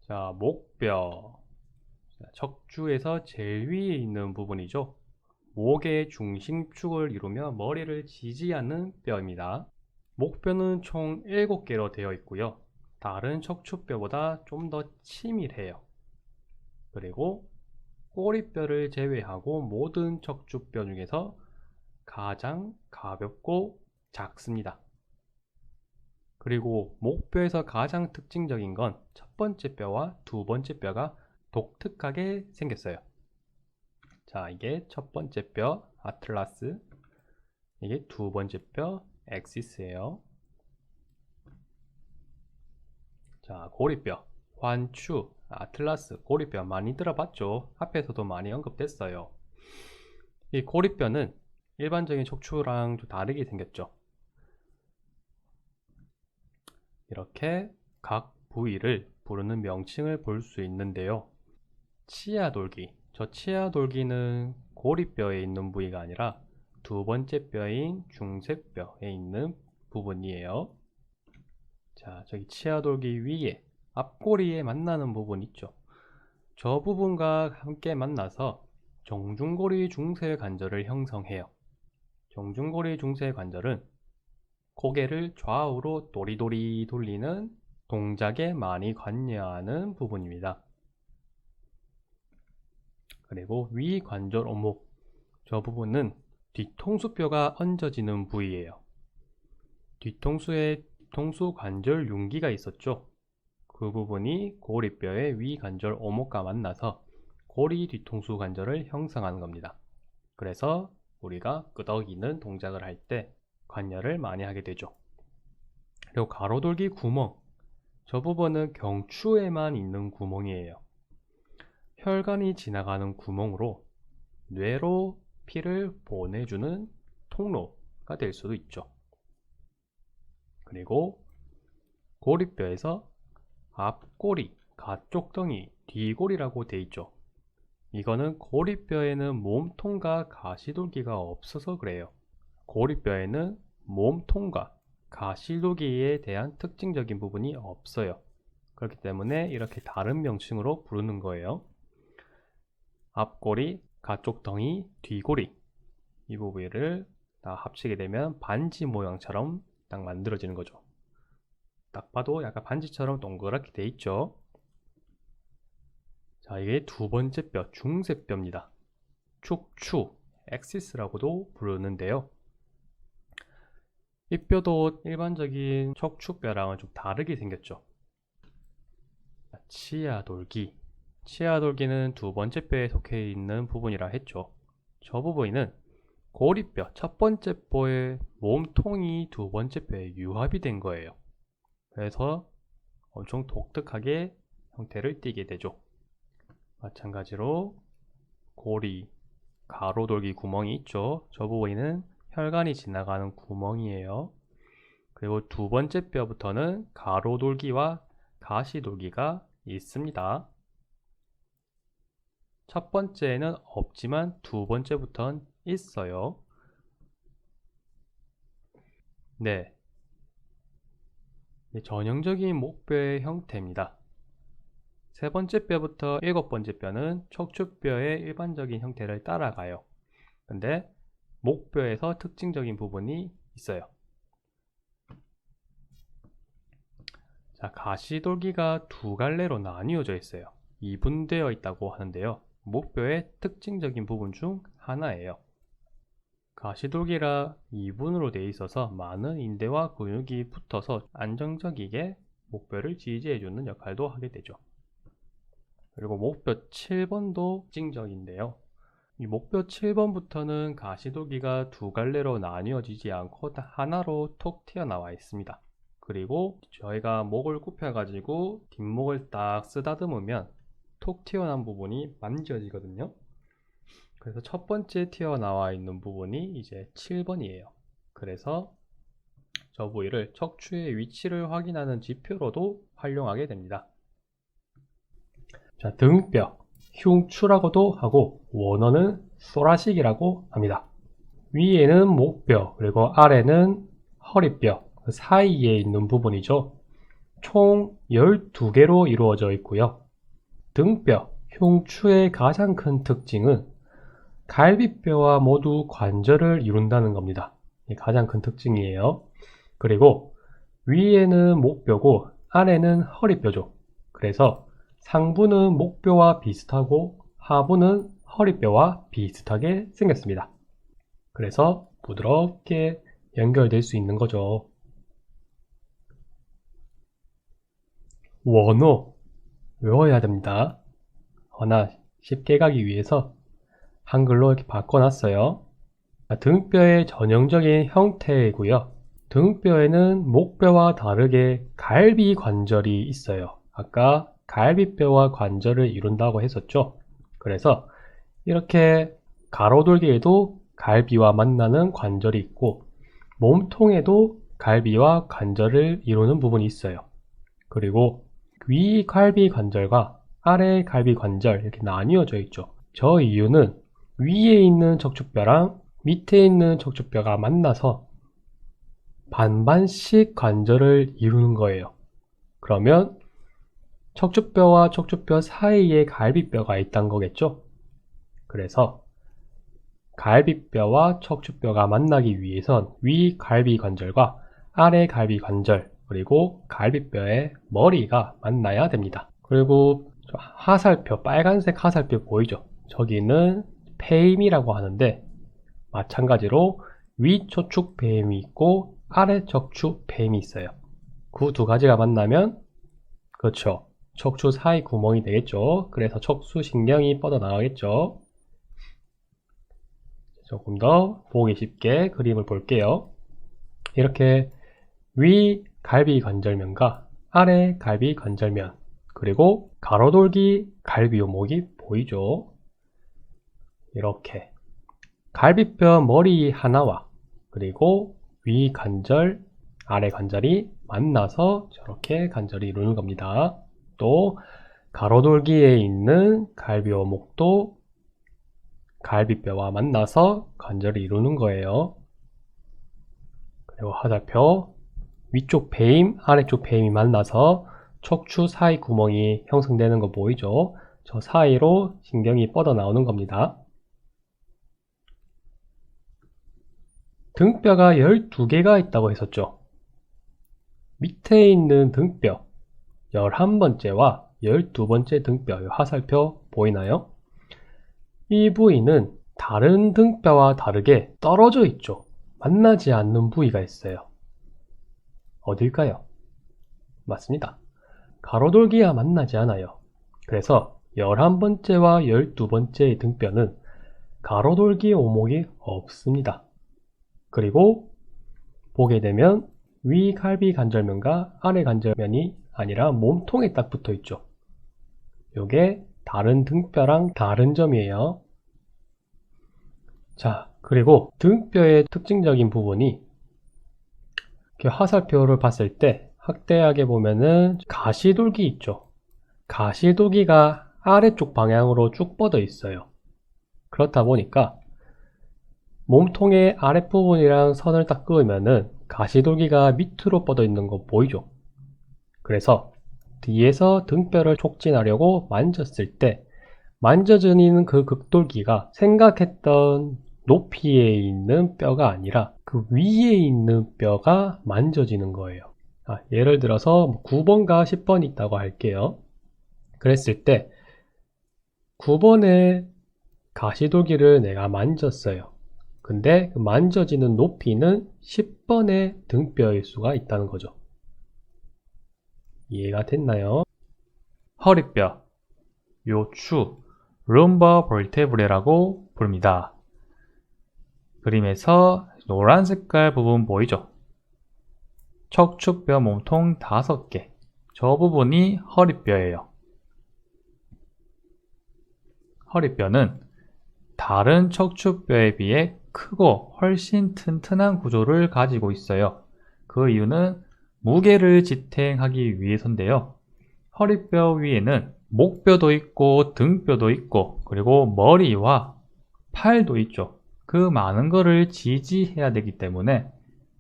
자, 목뼈. 척추에서 제일 위에 있는 부분이죠. 목의 중심축을 이루며 머리를 지지하는 뼈입니다. 목뼈는 총 7개로 되어 있고요. 다른 척추뼈보다 좀 더 치밀해요. 그리고 꼬리뼈를 제외하고 모든 척추뼈 중에서 가장 가볍고 작습니다. 그리고 목뼈에서 가장 특징적인 건 첫 번째 뼈와 두 번째 뼈가 독특하게 생겼어요. 자, 이게 첫 번째 뼈 아틀라스, 이게 두 번째 뼈 엑시스예요. 자, 고리뼈 환추, 아틀라스, 고리뼈 많이 들어봤죠? 앞에서도 많이 언급됐어요. 이 고리뼈는 일반적인 척추랑 좀 다르게 생겼죠. 이렇게 각 부위를 부르는 명칭을 볼 수 있는데요. 치아돌기, 저 치아돌기는 고리뼈에 있는 부위가 아니라 두 번째 뼈인 중쇄뼈에 있는 부분이에요. 자, 저기 치아돌기 위에 앞꼬리에 만나는 부분 있죠. 저 부분과 함께 만나서 정중고리 중쇄관절을 형성해요. 정중고리 중쇄관절은 고개를 좌우로 도리도리 돌리는 동작에 많이 관여하는 부분입니다. 그리고 위관절 오목, 저 부분은 뒤통수뼈가 얹어지는 부위예요. 뒤통수에 뒤통수 관절 융기가 있었죠. 그 부분이 고리뼈의 위관절 오목과 만나서 고리 뒤통수 관절을 형성하는 겁니다. 그래서 우리가 끄덕이는 동작을 할 때 관여를 많이 하게 되죠. 그리고 가로돌기 구멍, 저 부분은 경추에만 있는 구멍이에요. 혈관이 지나가는 구멍으로 뇌로 피를 보내주는 통로가 될 수도 있죠. 그리고 고리뼈에서 앞꼬리, 가쪽덩이, 뒤골이라고 되어 있죠. 이거는 고리뼈에는 몸통과 가시돌기가 없어서 그래요. 고리뼈에는 몸통과 가시돌기에 대한 특징적인 부분이 없어요. 그렇기 때문에 이렇게 다른 명칭으로 부르는 거예요. 앞꼬리, 가쪽덩이, 뒤골이, 이 부분을 다 합치게 되면 반지 모양처럼 딱 만들어지는 거죠. 딱 봐도 약간 반지처럼 동그랗게 돼 있죠. 자, 이게 두 번째 뼈, 중쇄뼈입니다. 축추, 엑시스라고도 부르는데요. 이 뼈도 일반적인 척추뼈랑은 좀 다르게 생겼죠. 치아돌기, 치아돌기는 두 번째 뼈에 속해 있는 부분이라 했죠. 저 부분은 고리뼈, 첫 번째 뼈의 몸통이 두 번째 뼈에 유합이 된 거예요. 그래서 엄청 독특하게 형태를 띠게 되죠. 마찬가지로 고리, 가로돌기 구멍이 있죠. 저 부분은 혈관이 지나가는 구멍이에요. 그리고 두 번째 뼈부터는 가로돌기와 가시돌기가 있습니다. 첫 번째는 없지만 두 번째부터는 있어요. 네, 전형적인 목뼈의 형태입니다. 세 번째 뼈부터 일곱 번째 뼈는 척추뼈의 일반적인 형태를 따라가요. 근데 목뼈에서 특징적인 부분이 있어요. 자, 가시돌기가 두 갈래로 나뉘어져 있어요. 이분되어 있다고 하는데요. 목뼈의 특징적인 부분 중 하나예요. 가시돌기라 이분으로 되어 있어서 많은 인대와 근육이 붙어서 안정적이게 목뼈를 지지해주는 역할도 하게 되죠. 그리고 목뼈 7번도 특징적인데요. 이 목뼈 7번부터는 가시돌기가 두 갈래로 나뉘어지지 않고 하나로 톡 튀어나와 있습니다. 그리고 저희가 목을 굽혀 가지고 뒷목을 딱 쓰다듬으면 톡 튀어나온 부분이 만져지거든요. 그래서 첫 번째 튀어나와 있는 부분이 이제 7번이에요. 그래서 저 부위를 척추의 위치를 확인하는 지표로도 활용하게 됩니다. 자, 등뼈, 흉추라고도 하고 원어는 소라식이라고 합니다. 위에는 목뼈, 그리고 아래는 허리뼈, 그 사이에 있는 부분이죠. 총 12개로 이루어져 있고요. 등뼈, 흉추의 가장 큰 특징은 갈비뼈와 모두 관절을 이룬다는 겁니다. 이게 가장 큰 특징이에요. 그리고 위에는 목뼈고 아래는 허리뼈죠. 그래서 상부는 목뼈와 비슷하고 하부는 허리뼈와 비슷하게 생겼습니다. 그래서 부드럽게 연결될 수 있는 거죠. 원호 외워야 됩니다. 허나 쉽게 가기 위해서 한글로 이렇게 바꿔놨어요. 등뼈의 전형적인 형태이고요. 등뼈에는 목뼈와 다르게 갈비 관절이 있어요. 아까 갈비뼈와 관절을 이룬다고 했었죠. 그래서 이렇게 가로돌기에도 갈비와 만나는 관절이 있고 몸통에도 갈비와 관절을 이루는 부분이 있어요. 그리고 위 갈비 관절과 아래 갈비 관절 이렇게 나뉘어져 있죠. 저 이유는 위에 있는 척추뼈랑 밑에 있는 척추뼈가 만나서 반반씩 관절을 이루는 거예요. 그러면 척추뼈와 척추뼈 사이에 갈비뼈가 있다는 거겠죠? 그래서 갈비뼈와 척추뼈가 만나기 위해선 위 갈비 관절과 아래 갈비 관절 그리고 갈비뼈의 머리가 만나야 됩니다. 그리고 하살표, 빨간색 하살표 보이죠? 저기는 폐임이라고 하는데 마찬가지로 위 척추 폐임이 있고 아래 척추 폐임이 있어요. 그 두 가지가 만나면 그렇죠. 척추 사이 구멍이 되겠죠. 그래서 척수신경이 뻗어나가겠죠. 조금 더 보기 쉽게 그림을 볼게요. 이렇게 위 갈비 관절면과 아래 갈비 관절면 그리고 가로돌기 갈비 오목이 보이죠. 이렇게 갈비뼈 머리 하나와 그리고 위 관절 아래 관절이 만나서 저렇게 관절이 이루는 겁니다. 또 가로돌기에 있는 갈비 오목도 갈비뼈와 만나서 관절을 이루는 거예요. 그리고 하살표 위쪽 배임, 아래쪽 배임이 만나서 척추 사이 구멍이 형성되는 거 보이죠? 저 사이로 신경이 뻗어 나오는 겁니다. 등뼈가 12개가 있다고 했었죠. 밑에 있는 등뼈 11번째와 12번째 등뼈 화살표 보이나요? 이 부위는 다른 등뼈와 다르게 떨어져 있죠. 만나지 않는 부위가 있어요. 어딜까요? 맞습니다. 가로돌기와 만나지 않아요. 그래서 11번째와 12번째 등뼈는 가로돌기 오목이 없습니다. 그리고 보게 되면 위 갈비 관절면과 아래 관절면이 아니라 몸통에 딱 붙어 있죠. 요게 다른 등뼈랑 다른 점이에요. 자, 그리고 등뼈의 특징적인 부분이 화살표를 봤을 때 확대하게 보면은 가시돌기 있죠. 가시돌기가 아래쪽 방향으로 쭉 뻗어 있어요. 그렇다 보니까 몸통의 아랫부분이랑 선을 딱 그으면은 가시돌기가 밑으로 뻗어 있는 거 보이죠? 그래서 뒤에서 등뼈를 촉진하려고 만졌을 때 만져지는 그 극돌기가 생각했던 높이에 있는 뼈가 아니라 그 위에 있는 뼈가 만져지는 거예요. 예를 들어서 9번과 10번 있다고 할게요. 그랬을 때 9번의 가시돌기를 내가 만졌어요. 근데 그 만져지는 높이는 10번의 등뼈일 수가 있다는 거죠. 이해가 됐나요? 허리뼈, 요추, 룸버 벌테브레라고 부릅니다. 그림에서 노란 색깔 부분 보이죠? 척추뼈 몸통 5개. 저 부분이 허리뼈예요. 허리뼈는 다른 척추뼈에 비해 크고 훨씬 튼튼한 구조를 가지고 있어요. 그 이유는 무게를 지탱하기 위해서인데요. 허리뼈 위에는 목뼈도 있고 등뼈도 있고 그리고 머리와 팔도 있죠. 그 많은 거를 지지해야 되기 때문에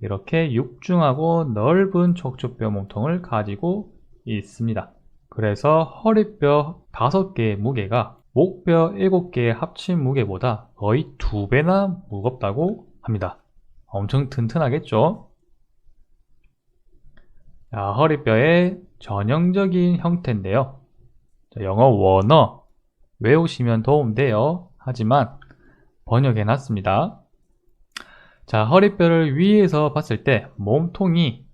이렇게 육중하고 넓은 척추뼈 몸통을 가지고 있습니다. 그래서 허리뼈 5개의 무게가 목뼈 7개의 합친 무게보다 거의 2배나 무겁다고 합니다. 엄청 튼튼하겠죠? 자, 허리뼈의 전형적인 형태인데요. 영어 원어 외우시면 도움돼요. 하지만 번역해놨습니다. 자, 허리뼈를 위에서 봤을 때 몸통이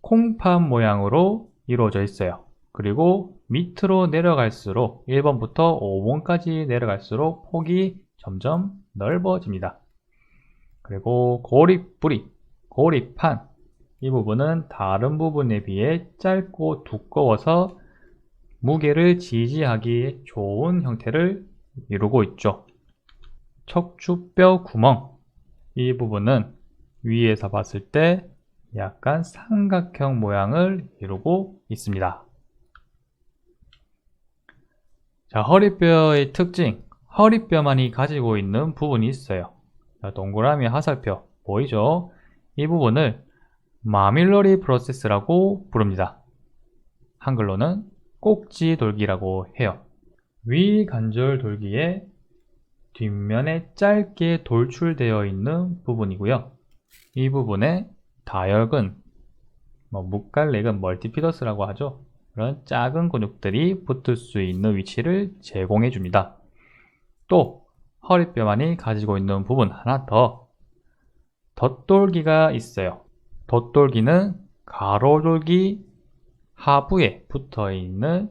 콩팥 모양으로 이루어져 있어요. 그리고 밑으로 내려갈수록 1번부터 5번까지 내려갈수록 폭이 점점 넓어집니다. 그리고 고립부리, 고립판 이 부분은 다른 부분에 비해 짧고 두꺼워서 무게를 지지하기 좋은 형태를 이루고 있죠. 척추뼈 구멍 이 부분은 위에서 봤을 때 약간 삼각형 모양을 이루고 있습니다. 자, 허리뼈의 특징, 허리뼈만이 가지고 있는 부분이 있어요. 자, 동그라미 화살표 보이죠? 이 부분을 마밀러리 프로세스라고 부릅니다. 한글로는 꼭지돌기라고 해요. 위 관절 돌기의 뒷면에 짧게 돌출되어 있는 부분이고요. 이 부분에 다혈근, 묵갈래근, 멀티피더스라고 하죠. 그런 작은 근육들이 붙을 수 있는 위치를 제공해 줍니다. 또 허리뼈만이 가지고 있는 부분 하나 더, 덧돌기가 있어요. 덧돌기는 가로돌기 하부에 붙어 있는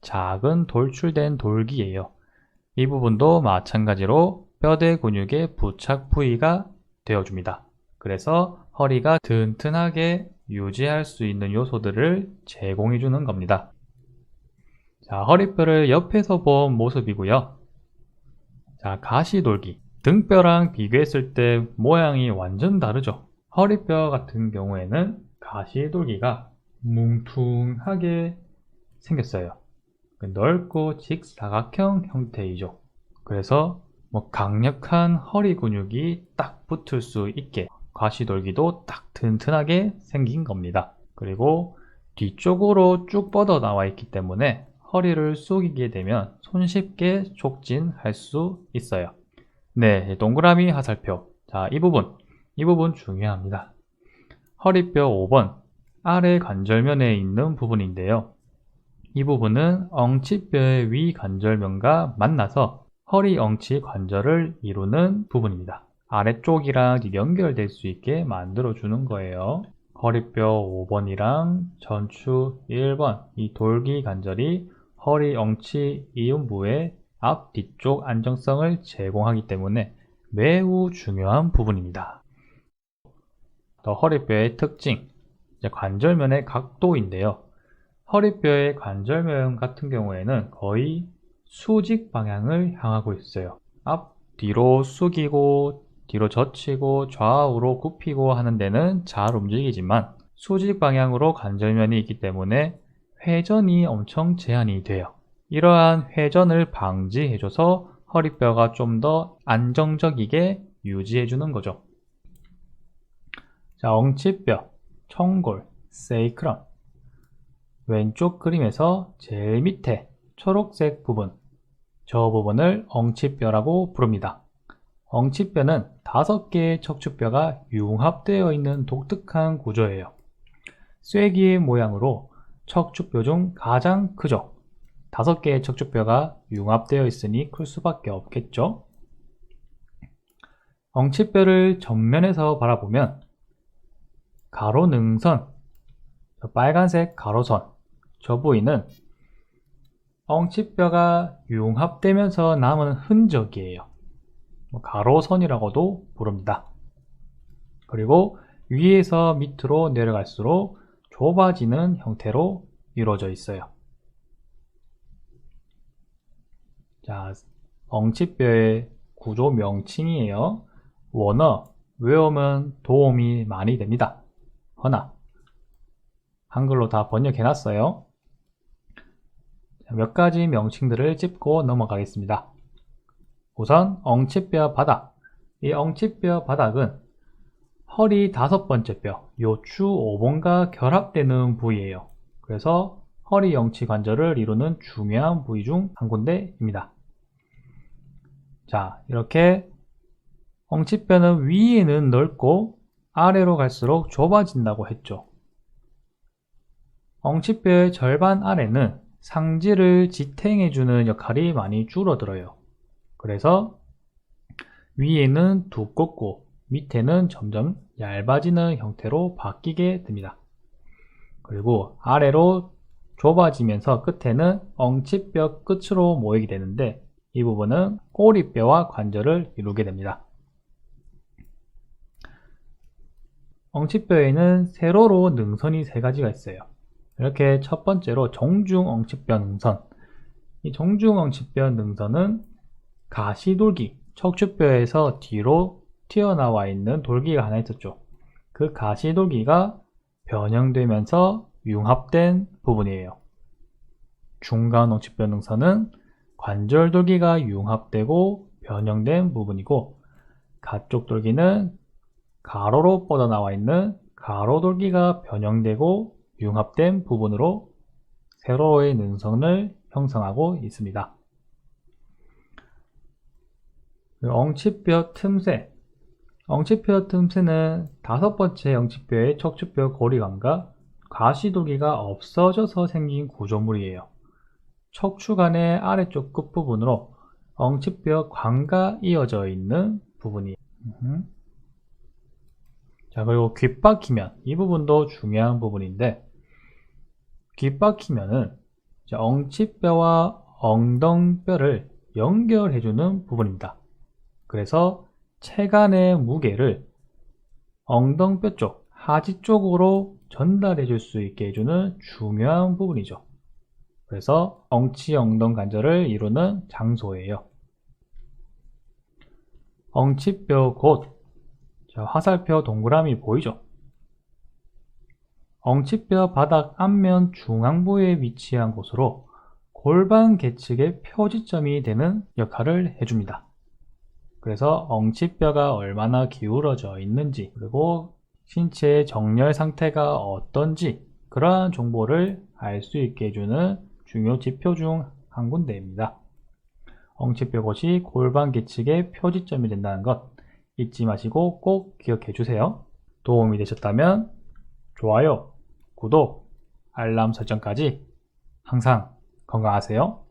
작은 돌출된 돌기예요. 이 부분도 마찬가지로 뼈대 근육의 부착 부위가 되어줍니다. 그래서 허리가 튼튼하게 유지할 수 있는 요소들을 제공해 주는 겁니다. 자, 허리뼈를 옆에서 본 모습이고요. 자, 가시돌기. 등뼈랑 비교했을 때 모양이 완전 다르죠. 허리뼈 같은 경우에는 가시돌기가 뭉퉁하게 생겼어요. 넓고 직사각형 형태이죠. 그래서 강력한 허리 근육이 딱 붙을 수 있게 가시돌기도 딱 튼튼하게 생긴 겁니다. 그리고 뒤쪽으로 쭉 뻗어 나와 있기 때문에 허리를 숙이게 되면 손쉽게 촉진할 수 있어요. 네, 동그라미 화살표. 자, 이 부분 중요합니다. 허리뼈 5번 아래 관절면에 있는 부분인데요. 이 부분은 엉치뼈의 위 관절면과 만나서 허리 엉치 관절을 이루는 부분입니다. 아래쪽이랑 연결될 수 있게 만들어 주는 거예요. 허리뼈 5번이랑 전추 1번 이 돌기 관절이 허리 엉치 이음부의 앞 뒤쪽 안정성을 제공하기 때문에 매우 중요한 부분입니다. 더 허리뼈의 특징, 관절면의 각도인데요. 허리뼈의 관절면 같은 경우에는 거의 수직 방향을 향하고 있어요. 앞, 뒤로 숙이고, 뒤로 젖히고, 좌우로 굽히고 하는 데는 잘 움직이지만 수직 방향으로 관절면이 있기 때문에 회전이 엄청 제한이 돼요. 이러한 회전을 방지해줘서 허리뼈가 좀 더 안정적이게 유지해주는 거죠. 자, 엉치뼈, 청골, 세이크럼. 왼쪽 그림에서 제일 밑에 초록색 부분, 저 부분을 엉치뼈라고 부릅니다. 엉치뼈는 5개의 척추뼈가 융합되어 있는 독특한 구조예요. 쐐기 모양으로 척추뼈 중 가장 크죠. 5개의 척추뼈가 융합되어 있으니 클 수밖에 없겠죠. 엉치뼈를 정면에서 바라보면 가로능선, 빨간색 가로선, 저 부위는 엉치뼈가 융합되면서 남은 흔적이에요. 가로선이라고도 부릅니다. 그리고 위에서 밑으로 내려갈수록 좁아지는 형태로 이루어져 있어요. 자, 엉치뼈의 구조 명칭이에요. 원어 외우면 도움이 많이 됩니다. 허나 한글로 다 번역해 놨어요. 몇 가지 명칭들을 짚고 넘어가겠습니다. 우선 엉치뼈 바닥, 이 엉치뼈 바닥은 허리 5번째 뼈, 요추 5번과 결합되는 부위예요. 그래서 허리 영치 관절을 이루는 중요한 부위 중 한 군데입니다. 자, 이렇게 엉치뼈는 위에는 넓고 아래로 갈수록 좁아진다고 했죠. 엉치뼈의 절반 아래는 상지를 지탱해주는 역할이 많이 줄어들어요. 그래서 위에는 두껍고 밑에는 점점 얇아지는 형태로 바뀌게 됩니다. 그리고 아래로 좁아지면서 끝에는 엉치뼈 끝으로 모이게 되는데 이 부분은 꼬리뼈와 관절을 이루게 됩니다. 엉치뼈에는 세로로 능선이 3가지가 있어요. 이렇게 첫 번째로 정중 엉치뼈 능선. 이 정중 엉치뼈 능선은 가시돌기, 척추뼈에서 뒤로 튀어나와 있는 돌기가 하나 있었죠. 그 가시돌기가 변형되면서 융합된 부분이에요. 중간 엉치뼈 능선은 관절돌기가 융합되고 변형된 부분이고, 가쪽 돌기는 가로로 뻗어나와 있는 가로돌기가 변형되고 융합된 부분으로 세로의 능선을 형성하고 있습니다. 엉치뼈 틈새. 엉치뼈 틈새는 5번째 엉치뼈의 척추뼈 고리관과 가시돌기가 없어져서 생긴 구조물이에요. 척추관의 아래쪽 끝부분으로 엉치뼈 관과 이어져 있는 부분이에요. 자, 그리고 귓박히면, 이 부분도 중요한 부분인데, 귓박히면은 엉치뼈와 엉덩뼈를 연결해주는 부분입니다. 그래서 체간의 무게를 엉덩뼈 쪽, 하지 쪽으로 전달해 줄 수 있게 해주는 중요한 부분이죠. 그래서 엉치 엉덩 관절을 이루는 장소예요. 엉치뼈 곳. 자, 화살표 동그라미 보이죠? 엉치뼈 바닥 앞면 중앙부에 위치한 곳으로 골반 계측의 표지점이 되는 역할을 해줍니다. 그래서 엉치뼈가 얼마나 기울어져 있는지, 그리고 신체의 정렬 상태가 어떤지, 그러한 정보를 알 수 있게 해주는 중요 지표 중 한 군데입니다. 엉치뼈 곳이 골반 계측의 표지점이 된다는 것 잊지 마시고 꼭 기억해 주세요. 도움이 되셨다면 좋아요, 구독, 알람 설정까지. 항상 건강하세요.